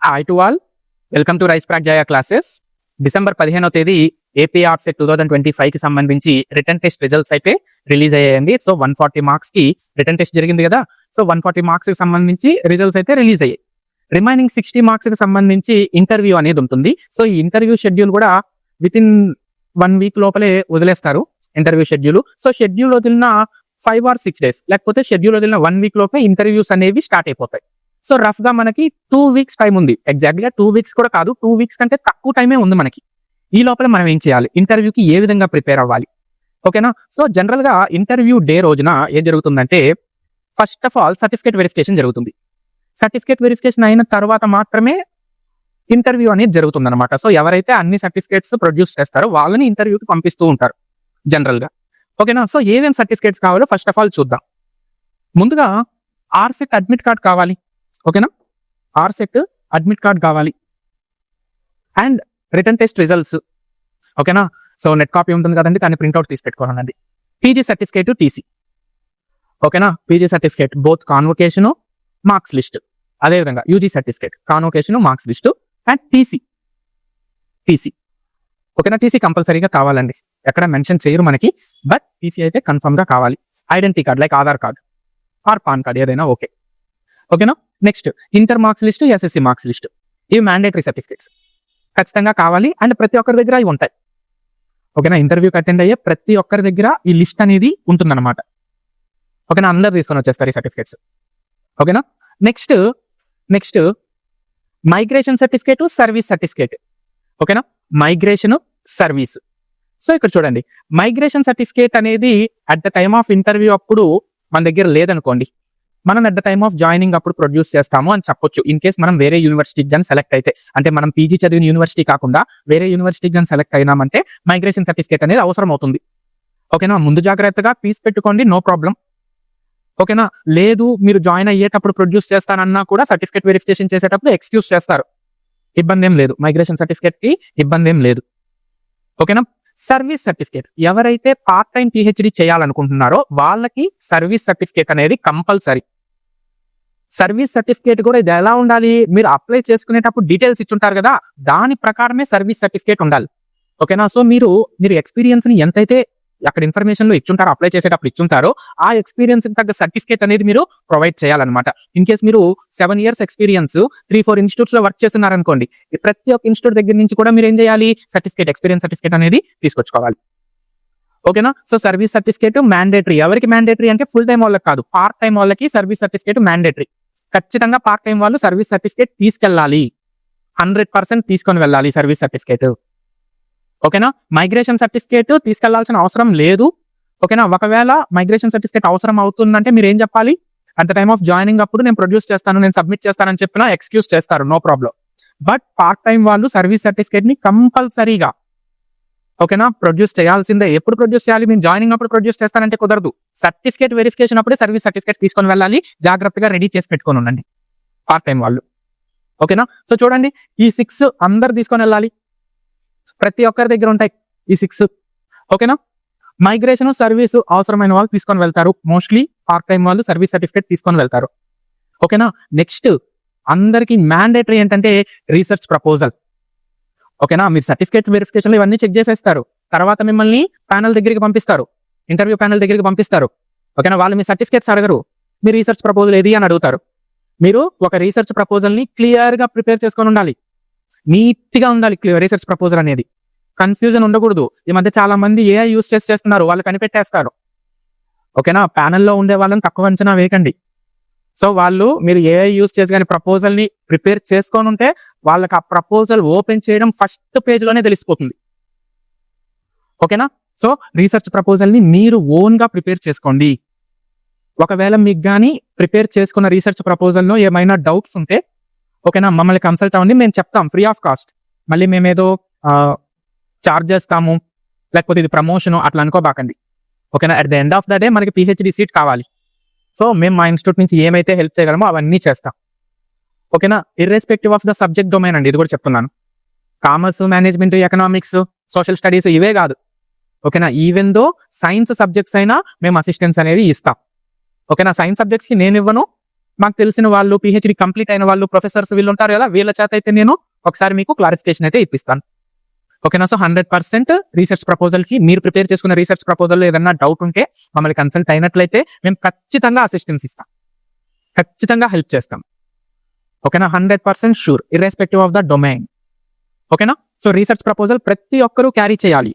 Hi to all, welcome to rice Praak Jaya classes. December 15వ తేదీ AP ఆర్సెట్ 2025 కి సంబంధించి రిటర్న్ టెస్ట్ రిజల్ట్స్ అయితే రిలీజ్ అయ్యాయండి. సో 140 మార్క్స్ కి రిటర్న్ టెస్ట్ జరిగింది కదా. సో 140 మార్క్స్ కి సంబంధించి రిజల్ట్స్ అయితే రిలీజ్ అయ్యాయి. రిమైనింగ్ 60 మార్క్స్ కి సంబంధించి ఇంటర్వ్యూ అనేది ఉంటుంది. సో ఈ ఇంటర్వ్యూ షెడ్యూల్ కూడా విత్ ఇన్ 1 వీక్ లోపలే వదిలేస్తారు ఇంటర్వ్యూ షెడ్యూల్. సో షెడ్యూల్ వదిలిన 5 or 6 days లేకపోతే షెడ్యూల్ వదిలిన 1 వీక్ లోపే ఇంటర్వ్యూస్ అనేవి స్టార్ట్ అయిపోతాయి. సో రఫ్ గా మనకి 2 weeks టైం ఉంది. ఎగ్జాక్ట్ గా 2 weeks కూడా కాదు, 2 weeks కంటే తక్కువ టైమే ఉంది మనకి. ఈ లోపల మనం ఏం చేయాలి, ఇంటర్వ్యూకి ఏ విధంగా ప్రిపేర్ అవ్వాలి, ఓకేనా. సో జనరల్ గా ఇంటర్వ్యూ డే రోజున ఏం జరుగుతుందంటే, first of all certificate verification జరుగుతుంది. సర్టిఫికేట్ వెరిఫికేషన్ అయిన తర్వాత మాత్రమే ఇంటర్వ్యూ అనేది జరుగుతుంది అనమాట. సో ఎవరైతే అన్ని సర్టిఫికేట్స్ ప్రొడ్యూస్ చేస్తారో వాళ్ళని ఇంటర్వ్యూకి పంపిస్తూ ఉంటారు జనరల్ గా, ఓకేనా. సో ఏమేమి సర్టిఫికేట్స్ కావాలో ఫస్ట్ ఆఫ్ ఆల్ చూద్దాం. ముందుగా ఆర్సెట్ అడ్మిట్ కార్డ్ కావాలి, ఓకేనా. ఆర్సెట్ అడ్మిట్ కార్డ్ కావాలి అండ్ రిటర్న్ టెస్ట్ రిజల్ట్స్, ఓకేనా. సో నెట్ కాపీ ఉంటుంది కదండి, దాన్ని ప్రింట్అవుట్ తీసి పెట్టుకోవాలండి. పీజీ సర్టిఫికేట్, టీసీ, ఓకేనా. PG certificate both convocation, marks list, అదేవిధంగా UG certificate convocation, marks list and TC, ఓకేనా. టీసీ కంపల్సరీగా కావాలండి, ఎక్కడ మెన్షన్ చేయరు మనకి, బట్ టీసీ అయితే కన్ఫర్మ్ గా కావాలి. Identity card like Aadhaar card or pan card ఏదైనా ఓకే, ఓకేనా. Next inter marks list, SSC marks list, ఇవి మ్యాండేటరీ సర్టిఫికేట్స్ ఖచ్చితంగా కావాలి. అండ్ ప్రతి ఒక్కరి దగ్గర ఇవి ఉంటాయి, ఓకేనా. ఇంటర్వ్యూకి అటెండ్ అయ్యే ప్రతి ఒక్కరి దగ్గర ఈ లిస్ట్ అనేది ఉంటుందన్నమాట, ఓకేనా. అందరు తీసుకొని వచ్చేస్తారు ఈ సర్టిఫికేట్స్, ఓకేనా. Next migration certificate, service certificate, ఓకేనా. Migration, service. సో ఇక్కడ చూడండి, మైగ్రేషన్ సర్టిఫికేట్ అనేది at the time of interview అప్పుడు మన దగ్గర లేదనుకోండి, మనం at the time of joining అప్పుడు ప్రొడ్యూస్ చేస్తాము అని చెప్పొచ్చు. ఇన్ కేస్ మనం వేరే యూనివర్సిటీకి కానీ సెలెక్ట్ అయితే, అంటే మనం పీజీ చదివిన యూనివర్సిటీ కాకుండా వేరే యూనివర్సిటీకి కానీ సెలెక్ట్ అయినామంటే మైగ్రేషన్ సర్టిఫికేట్ అనేది అవసరం అవుతుంది, ఓకేనా. ముందు జాగ్రత్తగా ఫీజు పెట్టుకోండి, నో ప్రాబ్లం, ఓకేనా. లేదు మీరు జాయిన్ అయ్యేటప్పుడు ప్రొడ్యూస్ చేస్తానన్నా కూడా సర్టిఫికేట్ వెరిఫికేషన్ చేసేటప్పుడు ఎక్స్క్యూజ్ చేస్తారు, ఇబ్బంది ఏం లేదు. మైగ్రేషన్ సర్టిఫికేట్ కి ఇబ్బంది ఏం లేదు, ఓకేనా. సర్వీస్ సర్టిఫికేట్, ఎవరైతే పార్ట్ టైం పిహెచ్డి చేయాలనుకుంటున్నారో వాళ్ళకి సర్వీస్ సర్టిఫికేట్ అనేది కంపల్సరీ. సర్వీస్ సర్టిఫికేట్ కూడా ఇది ఎలా ఉండాలి, మీరు అప్లై చేసుకునేటప్పుడు డీటెయిల్స్ ఇచ్చుంటారు కదా, దాని ప్రకారమే సర్వీస్ సర్టిఫికేట్ ఉండాలి, ఓకేనా. సో మీరు ఎక్స్పీరియన్స్ ని ఎంతైతే అక్కడ ఇన్ఫర్మేషన్ లో ఇచ్చుంటారో, అప్లై చేసేటప్పుడు ఇచ్చుంటారో, ఆ ఎక్స్పీరియన్స్ కి తగ్గ సర్టిఫికేట్ అనేది మీరు ప్రొవైడ్ చేయాలన్నమాట. ఇన్ కేస్ మీరు 7 years ఎక్స్పీరియన్స్ 3-4 ఇన్స్టిట్యూట్స్ లో వర్క్ చేస్తున్నారనుకోండి, ప్రతి ఒక్క ఇన్స్టిట్యూట్ దగ్గర నుంచి కూడా మీరు ఏం చేయాలి, సర్టిఫికేట్, ఎక్స్పీరియన్స్ సర్టిఫికేట్ అనేది తీసుకొచ్చుకోవాలి, ఓకేనా. So service certificate mandatory. ఎవరికి మ్యాండేటరీ అంటే ఫుల్ టైం వాళ్ళకి కాదు, పార్ట్ టైం వాళ్ళకి సర్వీస్ సర్టిఫికేట్ మ్యాండేటరీ. ఖచ్చితంగా పార్ట్ టైం వాళ్ళు సర్వీస్ సర్టిఫికేట్ తీసుకెళ్ళాలి, 100% తీసుకొని వెళ్ళాలి సర్వీస్ సర్టిఫికేట్, ఓకేనా. మైగ్రేషన్ సర్టిఫికేట్ తీసుకెళ్లాల్సిన అవసరం లేదు, ఓకేనా. ఒకవేళ మైగ్రేషన్ సర్టిఫికేట్ అవసరం అవుతుందంటే మీరు ఏం చెప్పాలి, at the time of joining అప్పుడు నేను ప్రొడ్యూస్ చేస్తాను, నేను సబ్మిట్ చేస్తానని చెప్పినా ఎక్స్క్యూజ్ చేస్తారు, no problem. But part time వాళ్ళు సర్వీస్ సర్టిఫికేట్ ని కంపల్సరీగా, ఓకేనా, ప్రొడ్యూస్ చేయాల్సిందే. ఎప్పుడు ప్రొడ్యూస్ చేయాలి, నేను జాయినింగ్ అప్పుడు ప్రొడ్యూస్ చేస్తానంటే కుదరదు. సర్టిఫికేట్ వెరిఫికేషన్ అప్పుడే సర్వీస్ సర్టిఫికేట్ తీసుకొని వెళ్ళాలి, జాగ్రత్తగా రెడీ చేసి పెట్టుకొని ఉండండి పార్ట్ టైం వాళ్ళు, ఓకేనా. సో చూడండి, ఈ 6 అందరు తీసుకొని వెళ్ళాలి, ప్రతి ఒక్కరి దగ్గర ఉంటాయి ఈ 6, ఓకేనా. మైగ్రేషన్, సర్వీస్ అవసరమైన వాళ్ళు తీసుకొని వెళ్తారు, మోస్ట్లీ పార్ట్ టైం వాళ్ళు సర్వీస్ సర్టిఫికేట్ తీసుకొని వెళ్తారు, ఓకేనా. నెక్స్ట్ అందరికి మ్యాండేటరీ ఏంటంటే రీసెర్చ్ ప్రపోజల్, ఓకేనా. మీరు సర్టిఫికేట్స్ వెరిఫికేషన్ ఇవన్నీ చెక్ చేసేస్తారు, తర్వాత మిమ్మల్ని ప్యానల్ దగ్గరికి పంపిస్తారు, ఇంటర్వ్యూ ప్యానల్ దగ్గరికి పంపిస్తారు, ఓకేనా. వాళ్ళు మీ సర్టిఫికేట్స్ అడగరు, మీ రీసెర్చ్ ప్రపోజల్ ఏది అని అడుగుతారు. మీరు ఒక రీసెర్చ్ ప్రపోజల్ ని క్లియర్ గా ప్రిపేర్ చేసుకొని ఉండాలి, నీట్ గా ఉండాలి రీసెర్చ్ ప్రపోజల్ అనేది, కన్ఫ్యూజన్ ఉండకూడదు. ఈ మధ్య చాలా మంది ఏఐ యూస్ చేస్తున్నారు, వాళ్ళు కనిపెట్టేస్తారు, ఓకేనా. ప్యానల్లో ఉండే వాళ్ళని తక్కువ అంచనా వేయకండి. సో మీరు ఏఐ యూస్ చేసి కానీ ప్రపోజల్ ని ప్రిపేర్ చేసుకొని ఉంటే వాళ్ళకి ఆ ప్రపోజల్ ఓపెన్ చేయడం ఫస్ట్ పేజ్ లోనే తెలిసిపోతుంది, ఓకేనా. సో రీసెర్చ్ ప్రపోజల్ ని మీరు ఓన్ గా ప్రిపేర్ చేసుకోండి. ఒకవేళ మీకు కానీ ప్రిపేర్ చేసుకున్న రీసెర్చ్ ప్రపోజల్ లో ఏమైనా డౌట్స్ ఉంటే, ఓకేనా, మమ్మల్ని కన్సల్ట్ అవ్వండి, మేము చెప్తాం ఫ్రీ ఆఫ్ కాస్ట్. మళ్ళీ మేమేదో చార్జ్ చేస్తాము, లేకపోతే ఇది ప్రమోషన్ అట్లా అనుకోబాకండి, ఓకేనా. At the end of the day మనకి పిహెచ్డి సీట్ కావాలి. సో మేము మా ఇన్స్టిట్యూట్ నుంచి ఏమైతే హెల్ప్ చేయగలమో అవన్నీ చేస్తాం, ఓకేనా. Irrespective of the subject domain అండి, ఇది కూడా చెప్తున్నాను. Commerce, management, economics, social studies ఇవే కాదు, ఓకేనా. ఈవెన్ దో సైన్స్ సబ్జెక్ట్స్ అయినా మేము అసిస్టెన్స్ అనేవి ఇస్తాం, ఓకేనా. సైన్స్ సబ్జెక్ట్స్ కి నేను ఇవ్వను, మాకు తెలిసిన వాళ్ళు, పిహెచ్డి కంప్లీట్ అయిన వాళ్ళు, ప్రొఫెసర్స్ వీళ్ళు ఉంటారు కదా, వీళ్ళ చేత అయితే నేను ఒకసారి మీకు క్లారిఫికేషన్ అయితే ఇప్పిస్తాను. ఓకేనా. సో 100% రీసెర్చ్ ప్రపోజల్ కి మీరు ప్రిపేర్ చేసుకున్న రీసెర్చ్ ప్రపోజల్ ఏదన్నా డౌట్ ఉంటే మమ్మల్ని కన్సల్ట్ అయినట్లయితే మేము ఖచ్చితంగా అసిస్టెన్స్ ఇస్తాం, ఖచ్చితంగా హెల్ప్ చేస్తాం. ఓకేనా. 100% sure, irrespective of the domain. ఓకేనా. సో రీసెర్చ్ ప్రపోజల్ ప్రతి ఒక్కరూ క్యారీ చేయాలి.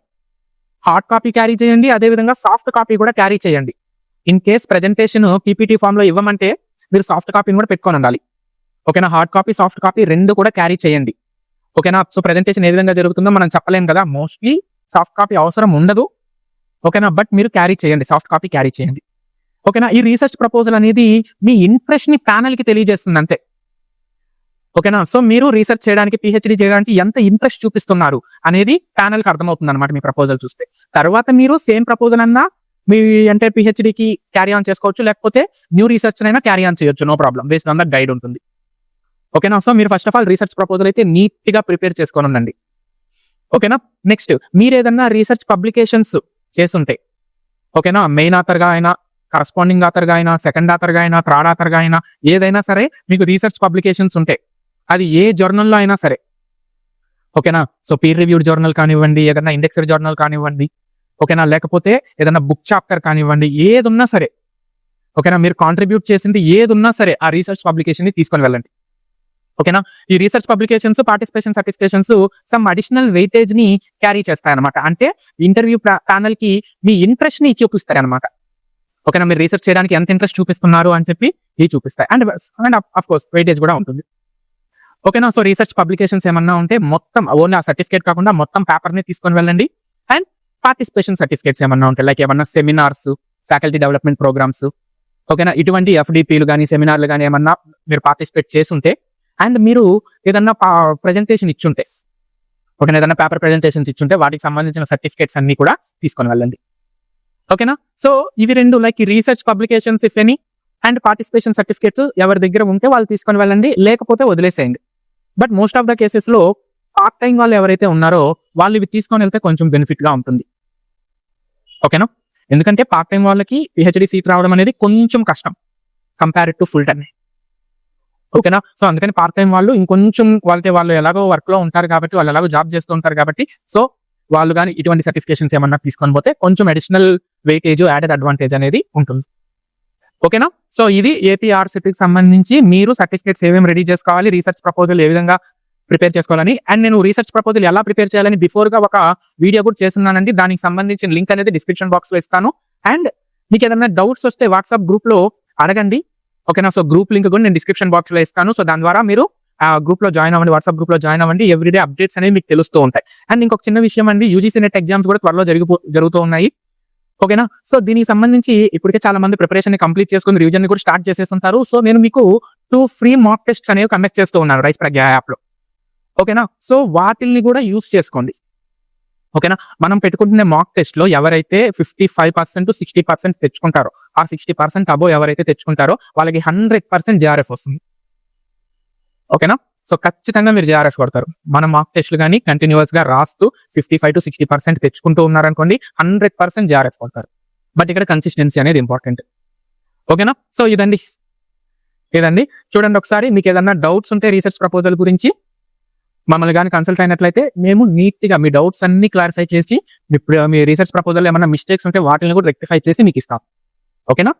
హార్డ్ కాపీ క్యారీ చేయండి, అదేవిధంగా సాఫ్ట్ కాపీ కూడా క్యారీ చేయండి. In case presentation PPT form లో ఇవ్వమంటే మీరు సాఫ్ట్ కాపీని కూడా పెట్టుకొని ఉండాలి. ఓకేనా. హార్డ్ కాపీ, సాఫ్ట్ కాపీ రెండు కూడా క్యారీ చేయండి. ఓకేనా. సో ప్రెజెంటేషన్ ఏ విధంగా జరుగుతుందో మనం చెప్పలేం కదా, మోస్ట్లీ సాఫ్ట్ కాపీ అవసరం ఉండదు. ఓకేనా. బట్ మీరు క్యారీ చేయండి, సాఫ్ట్ కాపీ క్యారీ చేయండి. ఓకేనా. ఈ రీసెర్చ్ ప్రపోజల్ అనేది మీ ఇంట్రెస్ట్ ని ప్యానల్ కి తెలియజేస్తుంది అంతే. ఓకేనా. సో మీరు రీసెర్చ్ చేయడానికి, పిహెచ్డి చేయడానికి ఎంత ఇంట్రెస్ట్ చూపిస్తున్నారు అనేది ప్యానల్ కి అర్థమవుతుంది అనమాట మీ ప్రపోజల్ చూస్తే. తర్వాత మీరు సేమ్ ప్రపోజల్ అన్నా మీ అంటే పిహెచ్డికి క్యారీ ఆన్ చేసుకోవచ్చు, లేకపోతే న్యూ రీసెర్చ్ అయినా క్యారీ ఆన్ చేయొచ్చు, no problem, based on the guide ఉంటుంది. ఓకేనా. సో మీరు first of all research proposal అయితే నీట్ గా ప్రిపేర్ చేసుకొని ఉండండి. ఓకేనా. నెక్స్ట్, మీరు ఏదన్నా రీసెర్చ్ పబ్లికేషన్స్ చేస్తుంటే, ఓకేనా, మెయిన్ ఆథర్ గా అయినా, కరస్పాండింగ్ ఆథర్ గా అయినా, సెకండ్ ఆథర్ గా అయినా, థర్డ్ ఆథర్ గా అయినా, ఏదైనా సరే మీకు రీసెర్చ్ పబ్లికేషన్స్ ఉంటే అది ఏ జర్నల్లో అయినా సరే. ఓకేనా. సో పీర్ రివ్యూడ్ జర్నల్ కానివ్వండి, ఏదైనా ఇండెక్స్డ్ జర్నల్ కానివ్వండి, ఓకేనా, లేకపోతే ఏదైనా బుక్ చాప్టర్ కానివ్వండి, ఏది ఉన్నా సరే, ఓకేనా, మీరు కాంట్రిబ్యూట్ చేసింది ఏది ఉన్నా సరే ఆ రీసెర్చ్ పబ్లికేషన్ ని తీసుకొని వెళ్ళండి. ఓకేనా. ఈ research publications, participation certifications some additional weightage ని క్యారీ చేస్తాయన్నమాట. అంటే ఇంటర్వ్యూ ప్యానల్ కి మీ ఇంట్రెస్ట్ ని చూపిస్తాయి అనమాట. ఓకేనా. మీరు రీసెర్చ్ చేయడానికి ఎంత ఇంట్రెస్ట్ చూపిస్తున్నారు అని చెప్పి ఇవి చూపిస్తాయి. అండ్ ఆఫ్ కోర్స్ వెయిటేజ్ కూడా ఉంటుంది. ఓకేనా. సో రీసెర్చ్ పబ్లికేషన్స్ ఏమన్నా ఉంటే మొత్తం ఓన్లీ ఆ సర్టిఫికేట్ కాకుండా మొత్తం పేపర్ ని తీసుకొని వెళ్ళండి. అండ్ పార్టిసిపేషన్ సర్టిఫికేట్స్ ఏమన్నా ఉంటాయి, లైక్ ఏమన్నా సెమినార్స్, ఫ్యాకల్టీ డెవలప్మెంట్ ప్రోగ్రామ్స్, ఓకేనా, ఇటువంటి ఎఫ్డిపిలు కానీ సెమినార్లు కానీ ఏమన్నా మీరు పార్టిసిపేట్ చేస్తుంటే, అండ్ మీరు ఏదన్నా ప్రెజెంటేషన్ ఇచ్చుంటే, ఓకేనా, ఏదన్నా పేపర్ ప్రెజెంటేషన్స్ ఇచ్చుంటే వాటికి సంబంధించిన సర్టిఫికేట్స్ అన్ని కూడా తీసుకొని వెళ్ళండి. ఓకేనా. సో ఇవి రెండు, లైక్ ఈ research publications if any and participation certificates ఎవరి దగ్గర ఉంటే వాళ్ళు తీసుకొని వెళ్ళండి, లేకపోతే వదిలేసేయండి. But most of the cases లో పార్ట్ టైం వాళ్ళు ఎవరైతే ఉన్నారో వాళ్ళు ఇవి తీసుకొని వెళ్తే కొంచెం బెనిఫిట్ గా ఉంటుంది. ఓకేనా. ఎందుకంటే పార్ట్ టైం వాళ్ళకి పిహెచ్డి సీట్ రావడం అనేది కొంచెం కష్టం కంపేర్డ్ టు ఫుల్ టైం. ఓకేనా. సో అందుకని పార్ట్ టైం వాళ్ళు ఇంకొంచెం వాళ్ళు ఎలాగో వర్క్ లో ఉంటారు కాబట్టి, వాళ్ళు ఎలాగో జాబ్ చేస్తూ ఉంటారు కాబట్టి, సో వాళ్ళు కానీ ఇటువంటి సర్టిఫికేషన్స్ ఏమన్నా తీసుకొని పోతే కొంచెం అడిషనల్ వెయిటేజ్, యాడెడ్ అడ్వాంటేజ్ అనేది ఉంటుంది. ఓకేనా. సో ఇది ఏపీఆర్సిటీకి సంబంధించి మీరు సర్టిఫికేట్స్ ఏమేమి రెడీ చేసుకోవాలి, రీసెర్చ్ ప్రపోజల్ ఏ విధంగా ప్రిపేర్ చేసుకోవాలని, అండ్ నేను రీసెర్చ్ ప్రపోజల్ ఎలా ప్రిపేర్ చేయాలని బిఫోర్ గా ఒక వీడియో కూడా చేస్తున్నానండి. దానికి సంబంధించిన లింక్ అనేది డిస్క్రిప్షన్ బాక్స్ లో ఇస్తాను. అండ్ మీకు ఏదైనా డౌట్స్ వస్తే వాట్సాప్ గ్రూప్ లో అడగండి. ఓకేనా. సో గ్రూప్ లింక్ కూడా నేను డిస్క్రిప్షన్ బాక్స్ లో ఇస్తాను. సో దాని ద్వారా మీరు ఆ గ్రూప్ లో జాయిన్ అవ్వండి, వాట్సాప్ గ్రూప్ లో జాయిన్ అవ్వండి. ఎవ్రీడే అప్డేట్స్ అనేవి మీకు తెలుస్తూ ఉంటాయి. అండ్ ఇంకొక చిన్న విషయం అండి, యూజీసీ నెట్ ఎగ్జామ్స్ కూడా త్వరలో జరుగుతూ ఉన్నాయి. ఓకేనా. సో దీనికి సంబంధించి ఇప్పటికే చాలా మంది ప్రిపరేషన్ ని కంప్లీట్ చేసుకుని రివిజన్ ని కూడా స్టార్ట్ చేసేస్తుంటారు. సో నేను మీకు 2 ఫ్రీ మాక్ టెస్ట్స్ అనేవి కండక్ట్ చేస్తూ ఉన్నాను రైస్ ప్రజ్ఞ యాప్ లో. ఓకేనా. సో వాటిల్ని కూడా యూస్ చేసుకోండి. ఓకేనా. మనం పెట్టుకుంటున్న మాక్ టెస్ట్ లో ఎవరైతే 55% to 60% తెచ్చుకుంటారో, ఆ 60% అబో ఎవరైతే తెచ్చుకుంటారో వాళ్ళకి 100% జేఆర్ఎఫ్ వస్తుంది. ఓకేనా. సో ఖచ్చితంగా మీరు జేఆర్ఎఫ్ కొడతారు. మన మాక్ టెస్ట్లు కానీ కంటిన్యూస్ గా రాస్తూ 55 to 60% తెచ్చుకుంటూ ఉన్నారనుకోండి, 100% జేఆర్ఎఫ్ కొడతారు. బట్ ఇక్కడ కన్సిస్టెన్సీ అనేది ఇంపార్టెంట్. ఓకేనా. సో ఇదండి చూడండి ఒకసారి. మీకు ఏదన్నా డౌట్స్ ఉంటే రీసెర్చ్ ప్రపోజల్ గురించి మమ్మల్ని కానీ కన్సల్ట్ అయినట్లయితే మేము నీట్ గా మీ డౌట్స్ అన్ని క్లారిఫై చేసి, మీ రీసెర్చ్ ప్రపోజల్ ఏమన్నా మిస్టేక్స్ ఉంటే వాటిని కూడా రెక్టిఫై చేసి మీకు ఇస్తాం. ఓకేనా.